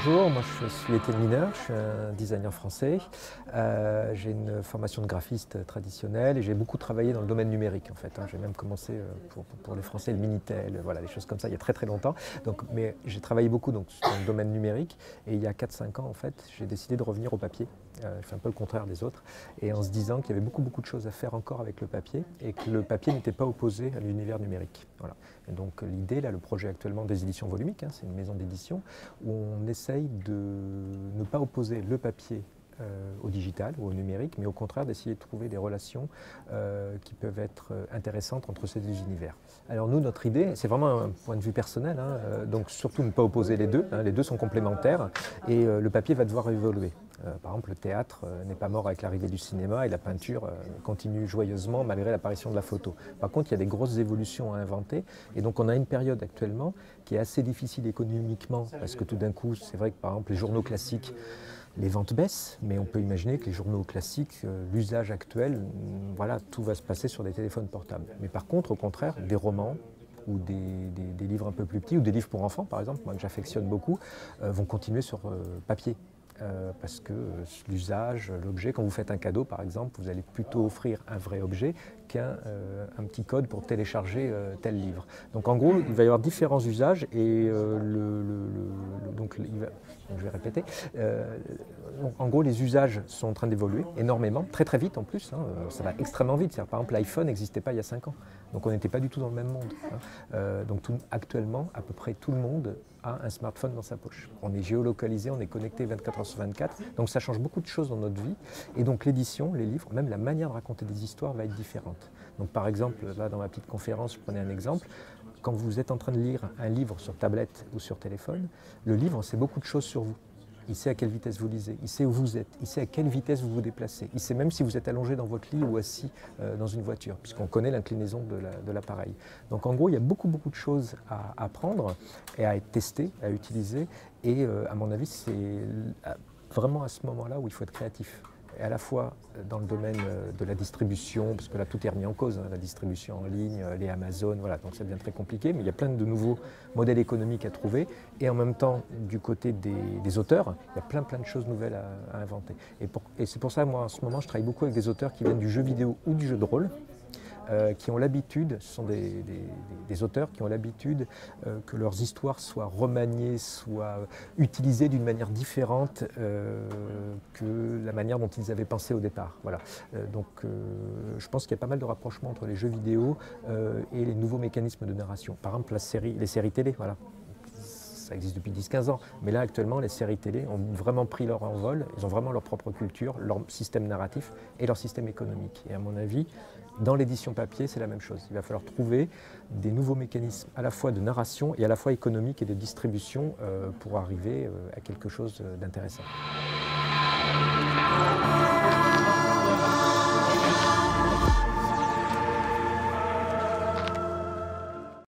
Bonjour, moi je suis Étienne Mineur, je suis un designer français. J'ai une formation de graphiste traditionnelle et j'ai beaucoup travaillé dans le domaine numérique en fait. J'ai même commencé pour les Français le Minitel, voilà, des choses comme ça il y a très très longtemps. Mais j'ai travaillé beaucoup dans le domaine numérique et il y a 4-5 ans en fait, j'ai décidé de revenir au papier. Je fais un peu le contraire des autres et en se disant qu'il y avait beaucoup de choses à faire encore avec le papier et que le papier n'était pas opposé à l'univers numérique. Voilà. Et donc l'idée, là, le projet actuellement des éditions volumiques, c'est une maison d'édition où on essaye de ne pas opposer le papier au digital ou au numérique, mais au contraire d'essayer de trouver des relations qui peuvent être intéressantes entre ces deux univers. Alors nous, notre idée, c'est vraiment un point de vue personnel, donc surtout ne pas opposer les deux, les deux sont complémentaires et le papier va devoir évoluer. Par exemple, le théâtre n'est pas mort avec l'arrivée du cinéma et la peinture continue joyeusement malgré l'apparition de la photo. Par contre, il y a des grosses évolutions à inventer et donc on a une période actuellement qui est assez difficile économiquement parce que tout d'un coup, c'est vrai que par exemple les journaux classiques, les ventes baissent, mais on peut imaginer que les journaux classiques, l'usage actuel, voilà, tout va se passer sur des téléphones portables. Mais par contre, au contraire, des romans ou des livres un peu plus petits, ou des livres pour enfants par exemple, moi que j'affectionne beaucoup, vont continuer sur papier. Parce que l'usage, l'objet, quand vous faites un cadeau par exemple, vous allez plutôt offrir un vrai objet qu'un petit code pour télécharger tel livre. Donc en gros, il va y avoir différents usages et je vais répéter, en gros les usages sont en train d'évoluer énormément, très vite en plus, ça va extrêmement vite. Par exemple l'iPhone n'existait pas il y a 5 ans, donc on n'était pas du tout dans le même monde. Actuellement, à peu près tout le monde a un smartphone dans sa poche. On est géolocalisé, on est connecté 24h/24, donc ça change beaucoup de choses dans notre vie. Et donc l'édition, les livres, même la manière de raconter des histoires va être différente. Donc par exemple, là dans ma petite conférence, je prenais un exemple. Quand vous êtes en train de lire un livre sur tablette ou sur téléphone, le livre sait beaucoup de choses sur vous. Il sait à quelle vitesse vous lisez, il sait où vous êtes, il sait à quelle vitesse vous vous déplacez. Il sait même si vous êtes allongé dans votre lit ou assis dans une voiture, puisqu'on connaît l'inclinaison de l'appareil. Donc en gros, il y a beaucoup de choses à apprendre et à être testé, à utiliser. Et à mon avis, c'est vraiment à ce moment-là où il faut être créatif. Et à la fois dans le domaine de la distribution, parce que là tout est remis en cause, la distribution en ligne, les Amazon, voilà, donc ça devient très compliqué, mais il y a plein de nouveaux modèles économiques à trouver, et en même temps du côté des auteurs, il y a plein de choses nouvelles à inventer. Et c'est pour ça, moi en ce moment, je travaille beaucoup avec des auteurs qui viennent du jeu vidéo ou du jeu de rôle, qui ont l'habitude, ce sont des auteurs qui ont l'habitude que leurs histoires soient remaniées, soient utilisées d'une manière différente que la manière dont ils avaient pensé au départ. Voilà. Je pense qu'il y a pas mal de rapprochements entre les jeux vidéo et les nouveaux mécanismes de narration. Par exemple, les séries télé, voilà. Ça existe depuis 10-15 ans, mais là actuellement les séries télé ont vraiment pris leur envol, ils ont vraiment leur propre culture, leur système narratif et leur système économique. Et à mon avis, dans l'édition papier, c'est la même chose. Il va falloir trouver des nouveaux mécanismes à la fois de narration et à la fois économique et de distribution pour arriver à quelque chose d'intéressant.